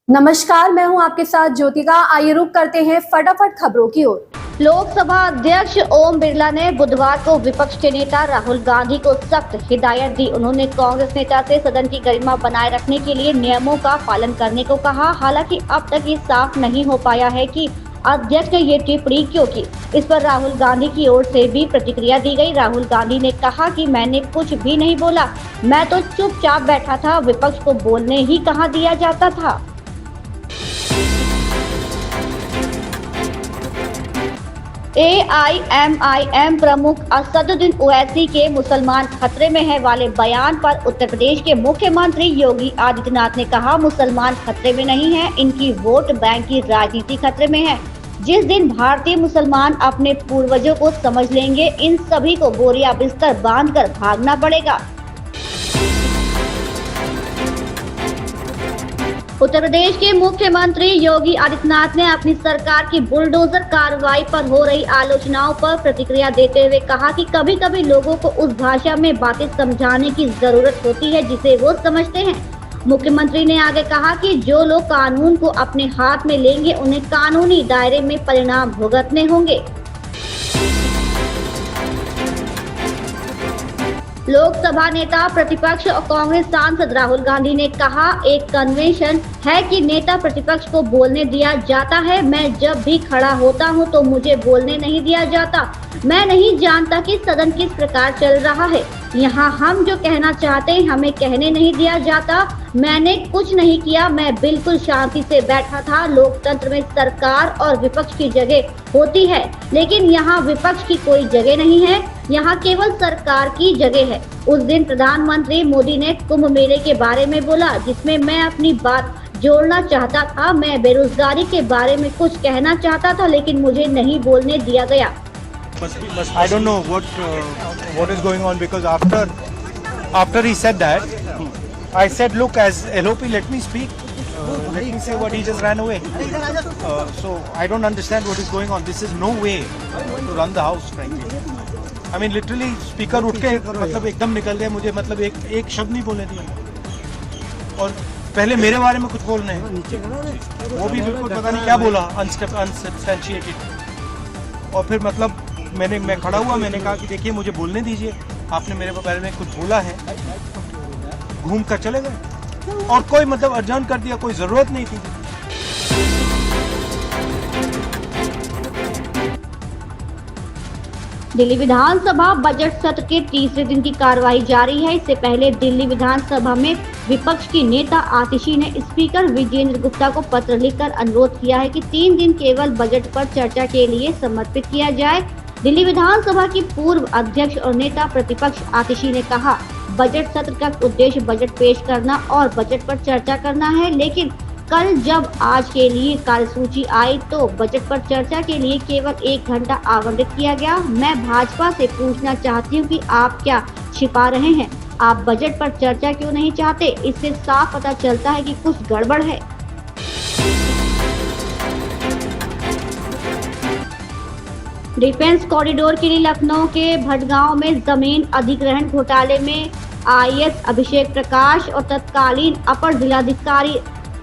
नमस्कार, मैं हूं आपके साथ ज्योतिका। आइए रुक करते हैं फटाफट खबरों की ओर। लोकसभा अध्यक्ष ओम बिरला ने बुधवार को विपक्ष के नेता राहुल गांधी को सख्त हिदायत दी। उन्होंने कांग्रेस नेता से सदन की गरिमा बनाए रखने के लिए नियमों का पालन करने को कहा। हालांकि अब तक ये साफ नहीं हो पाया है कि अध्यक्ष ने ये टिप्पणी क्यों की। इस पर राहुल गांधी की ओर से भी प्रतिक्रिया दी गई। राहुल गांधी ने कहा कि मैंने कुछ भी नहीं बोला, मैं तो चुपचाप बैठा था, विपक्ष को बोलने ही कहाँ दिया जाता था। AIMIM प्रमुख असदुद्दीन ओवैसी के मुसलमान खतरे में है वाले बयान पर उत्तर प्रदेश के मुख्यमंत्री योगी आदित्यनाथ ने कहा, मुसलमान खतरे में नहीं है, इनकी वोट बैंक की राजनीति खतरे में है। जिस दिन भारतीय मुसलमान अपने पूर्वजों को समझ लेंगे, इन सभी को बोरिया बिस्तर बांधकर भागना पड़ेगा। उत्तर प्रदेश के मुख्यमंत्री योगी आदित्यनाथ ने अपनी सरकार की बुलडोजर कार्रवाई पर हो रही आलोचनाओं पर प्रतिक्रिया देते हुए कहा कि कभी-कभी लोगों को उस भाषा में बातें समझाने की जरूरत होती है जिसे वो समझते हैं। मुख्यमंत्री ने आगे कहा कि जो लोग कानून को अपने हाथ में लेंगे, उन्हें कानूनी दायरे में परिणाम भुगतने होंगे। लोकसभा नेता प्रतिपक्ष और कांग्रेस सांसद राहुल गांधी ने कहा, एक कन्वेंशन है कि नेता प्रतिपक्ष को बोलने दिया जाता है। मैं जब भी खड़ा होता हूं तो मुझे बोलने नहीं दिया जाता। मैं नहीं जानता कि सदन किस प्रकार चल रहा है। यहाँ हम जो कहना चाहते हैं हमें कहने नहीं दिया जाता। मैंने कुछ नहीं किया, मैं बिल्कुल शांति से बैठा था। लोकतंत्र में सरकार और विपक्ष की जगह होती है, लेकिन यहाँ विपक्ष की कोई जगह नहीं है, यहाँ केवल सरकार की जगह है। उस दिन प्रधानमंत्री मोदी ने कुंभ मेले के बारे में बोला, जिसमें मैं अपनी बात जोड़ना चाहता था। मैं बेरोजगारी के बारे में कुछ कहना चाहता था, लेकिन मुझे नहीं बोलने दिया गया। I don't know what is going on, because after he said that, I said, look, as LOP, let me speak. Let me say what he just ran away. So I don't understand what is going on. This is no way to run the house, frankly. I mean, literally, speaker उठ के मतलब एकदम निकल गए, मुझे मतलब एक शब्द नहीं बोलने दिया। और पहले मेरे बारे में कुछ बोलने हैं, वो भी बिल्कुल पता नहीं क्या बोला, अनसब्सटेंशिएटेड। और फिर मतलब मैं खड़ा हुआ, मैंने कहा कि देखिए मुझे बोलने दीजिए, आपने मेरे बारे में कुछ बोला है, घूम कर चले गए और कोई मतलब अर्जन कर दिया, कोई जरूरत नहीं थी। दिल्ली विधानसभा बजट सत्र के तीसरे दिन की कार्रवाई जारी है। इससे पहले दिल्ली विधानसभा में विपक्ष की नेता आतिशी ने स्पीकर विजेंद्र गुप्ता को पत्र लिखकर अनुरोध किया है कि 3 दिन केवल बजट पर चर्चा के लिए समर्पित किया जाए। दिल्ली विधानसभा की पूर्व अध्यक्ष और नेता प्रतिपक्ष आतिशी ने कहा, बजट सत्र का उद्देश्य बजट पेश करना और बजट पर चर्चा करना है, लेकिन कल जब आज के लिए कार्यसूची आई तो बजट पर चर्चा के लिए केवल 1 घंटा आवंटित किया गया। मैं भाजपा से पूछना चाहती हूँ कि आप क्या छिपा रहे हैं? आप बजट पर चर्चा क्यों नहीं चाहते? इससे साफ पता चलता है कि कुछ गड़बड़ है। डिफेंस कॉरिडोर के लिए लखनऊ के भटगांव में जमीन अधिग्रहण घोटाले में IAS अभिषेक प्रकाश और तत्कालीन अपर जिलाधिकारी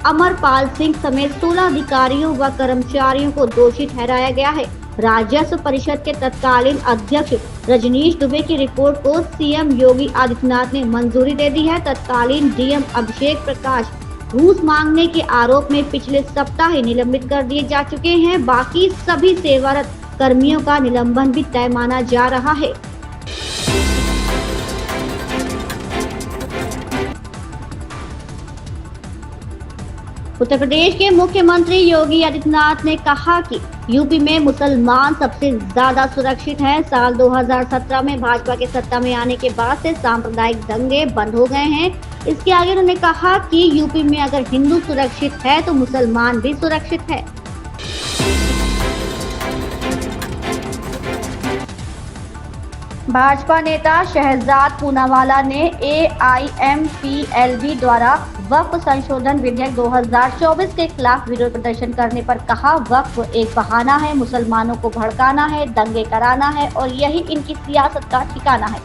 अमरपाल सिंह समेत 16 अधिकारियों व कर्मचारियों को दोषी ठहराया गया है। राजस्व परिषद के तत्कालीन अध्यक्ष रजनीश दुबे की रिपोर्ट को CM योगी आदित्यनाथ ने मंजूरी दे दी है। तत्कालीन DM अभिषेक प्रकाश घूस मांगने के आरोप में पिछले सप्ताह ही निलंबित कर दिए जा चुके हैं। बाकी सभी सेवारत कर्मियों का निलंबन भी तय माना जा रहा है। उत्तर प्रदेश के मुख्यमंत्री योगी आदित्यनाथ ने कहा कि यूपी में मुसलमान सबसे ज्यादा सुरक्षित हैं। साल 2017 में भाजपा के सत्ता में आने के बाद से सांप्रदायिक दंगे बंद हो गए हैं। इसके आगे उन्होंने कहा कि यूपी में अगर हिंदू सुरक्षित है तो मुसलमान भी सुरक्षित है। भाजपा नेता शहजाद पूनावाला ने AIMPLB द्वारा वक्फ संशोधन विधेयक 2024 के खिलाफ विरोध प्रदर्शन करने पर कहा, वक्फ एक बहाना है, मुसलमानों को भड़काना है, दंगे कराना है और यही इनकी सियासत का ठिकाना है।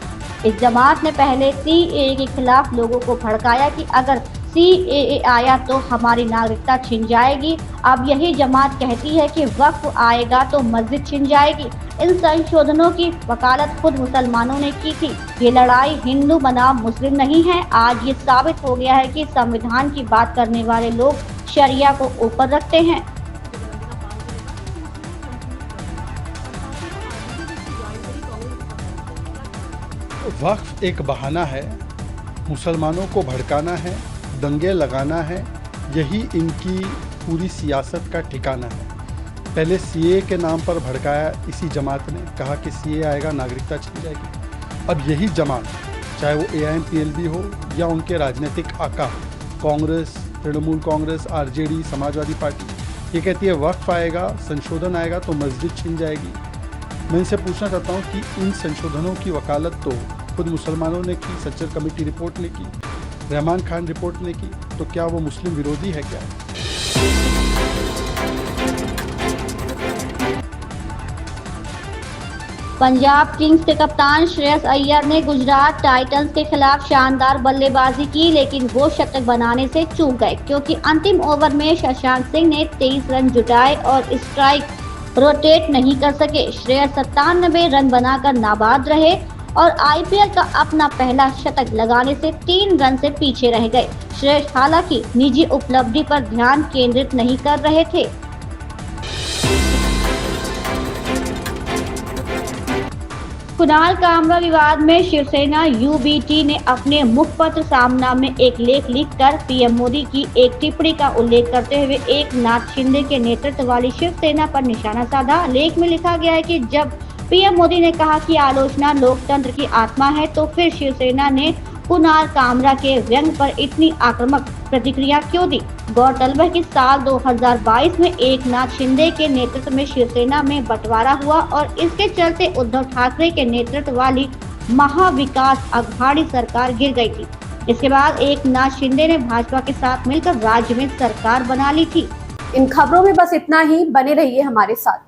इस जमात ने पहले CAA के खिलाफ लोगों को भड़काया कि अगर CAA आया तो हमारी नागरिकता छिन जाएगी। अब यही जमात कहती है कि वक्फ आएगा तो मस्जिद छिन जाएगी। इन संशोधनों की वकालत खुद मुसलमानों ने की थी। ये लड़ाई हिंदू बनाम मुस्लिम नहीं है। आज ये साबित हो गया है कि संविधान की बात करने वाले लोग शरिया को ऊपर रखते हैं। वक्फ एक बहाना है, मुसलमानों को भड़काना है, दंगे लगाना है, यही इनकी पूरी सियासत का ठिकाना है। पहले CAA के नाम पर भड़काया इसी जमात ने, कहा कि CAA आएगा नागरिकता छिन जाएगी। अब यही जमात, चाहे वो AIMPLB हो या उनके राजनीतिक आका कांग्रेस, तृणमूल कांग्रेस, RJD, समाजवादी पार्टी, ये कहती है वक्फ आएगा, संशोधन आएगा तो मस्जिद छिन जाएगी। मैं इनसे पूछना चाहता हूँ कि इन संशोधनों की वकालत तो खुद मुसलमानों ने की, सच्चर कमेटी रिपोर्ट ने की, रहमान खान रिपोर्ट ने की, तो क्या वो मुस्लिम विरोधी है क्या? पंजाब किंग्स के कप्तान श्रेयस अय्यर ने गुजरात टाइटंस के खिलाफ शानदार बल्लेबाजी की, लेकिन वो शतक बनाने से चूक गए क्योंकि अंतिम ओवर में शशांक सिंह ने 23 रन जुटाए और स्ट्राइक रोटेट नहीं कर सके। श्रेयस 97 रन बनाकर नाबाद रहे और IPL का अपना पहला शतक लगाने से 3 रन से पीछे रह गए। श्रेयस हालांकि निजी उपलब्धि पर ध्यान केंद्रित नहीं कर रहे थे। कुणाल कामरा विवाद में शिवसेना UBT ने अपने मुखपत्र सामना में एक लेख लिखकर PM मोदी की एक टिप्पणी का उल्लेख करते हुए एकनाथ शिंदे के नेतृत्व वाली शिवसेना पर निशाना साधा। लेख में लिखा गया है कि जब PM मोदी ने कहा कि आलोचना लोकतंत्र की आत्मा है, तो फिर शिवसेना ने कुणाल कामरा के व्यंग पर इतनी आक्रामक प्रतिक्रिया क्यों दी। गौरतलब है कि साल 2022 में एकनाथ शिंदे के नेतृत्व में शिवसेना में बंटवारा हुआ और इसके चलते उद्धव ठाकरे के नेतृत्व वाली महाविकास अघाड़ी सरकार गिर गई थी। इसके बाद एकनाथ शिंदे ने भाजपा के साथ मिलकर राज्य में सरकार बना ली थी। इन खबरों में बस इतना ही। बने रहिए हमारे साथ।